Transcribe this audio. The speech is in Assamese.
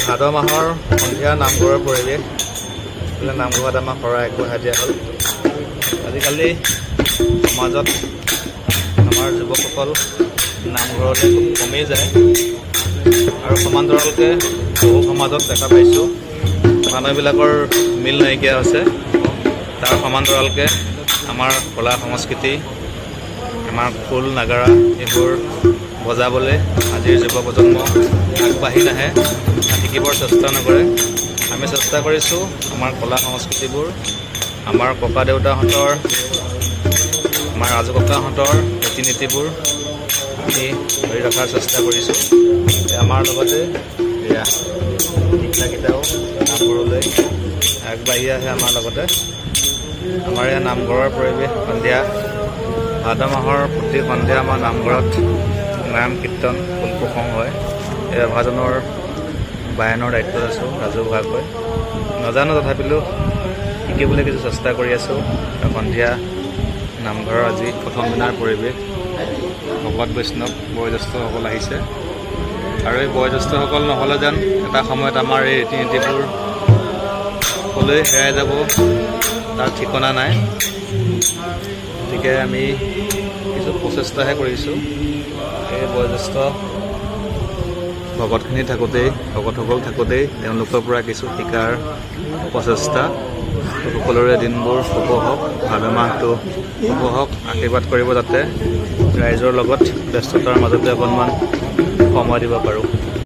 ভাদ মাহৰ সন্ধিয়া নামঘৰৰ পৰিৱেশ। নামঘৰত আমাক শৰাই আগবঢ়াই দিয়া হ'ল। আজিকালি সমাজত আমাৰ যুৱকসকল নামঘৰলৈ খুব কমেই যায় আৰু সমান্তৰালকৈ বহু সমাজত দেখা পাইছোঁ মানুহবিলাকৰ মিল নাইকিয়া হৈছে। তাৰ সমান্তৰালকৈ আমাৰ কলা সংস্কৃতি, আমাৰ খোল নাগাৰা এইবোৰ বজাবলৈ আজিৰ যুৱ প্ৰজন্ম আগবাঢ়ি নাহে, শিকিবৰ চেষ্টা নকৰে। আমি চেষ্টা কৰিছোঁ আমাৰ কলা সংস্কৃতিবোৰ, আমাৰ ককা দেউতাহঁতৰ, আমাৰ ৰাজু ককাহঁতৰ ৰীতি নীতিবোৰ আমি ধৰি ৰখাৰ চেষ্টা কৰিছোঁ। আমাৰ লগতে এয়া শিক্ষাকেইটাও নামঘৰলৈ আগবাঢ়ি আহে আমাৰ লগতে। আমাৰ এয়া নামঘৰৰ পৰিৱেশ সন্ধিয়া ভাদ মাহৰ প্ৰতি সন্ধিয়া আমাৰ নামঘৰত নাম কীৰ্তন খোল প্ৰসংগ হয়। এই সভাজনৰ বায়নৰ দায়িত্বত আছোঁ ৰাজহুৱাকৈ। নাজানো তথাপিও শিকিবলৈ কিছু চেষ্টা কৰি আছোঁ। সন্ধিয়া নামঘৰৰ আজি প্ৰথম দিনাৰ পৰিৱেশ। ভকত বৈষ্ণৱ বয়োজ্যেষ্ঠসকল আহিছে আৰু এই বয়োজ্যেষ্ঠসকল নহ'লে যেন এটা সময়ত আমাৰ এই ৰীতি নীতিবোৰ ক'লৈ হেৰাই যাব তাৰ ঠিকনা নাই। গতিকে আমি কিছু প্ৰচেষ্টাহে কৰিছোঁ। এই বয়োজ্যেষ্ঠ ভকতখিনি থাকোঁতেই, ভকতসকল থাকোঁতেই তেওঁলোকৰ পৰা কিছু শিকাৰ প্ৰচেষ্টা। সকলোৰে দিনবোৰ শুভ হওক, ভাদ মাহটো শুভ হওক, আশীৰ্বাদ কৰিব যাতে ৰাইজৰ লগত ব্যস্ততাৰ মাজতে অকণমান সময় দিব পাৰোঁ।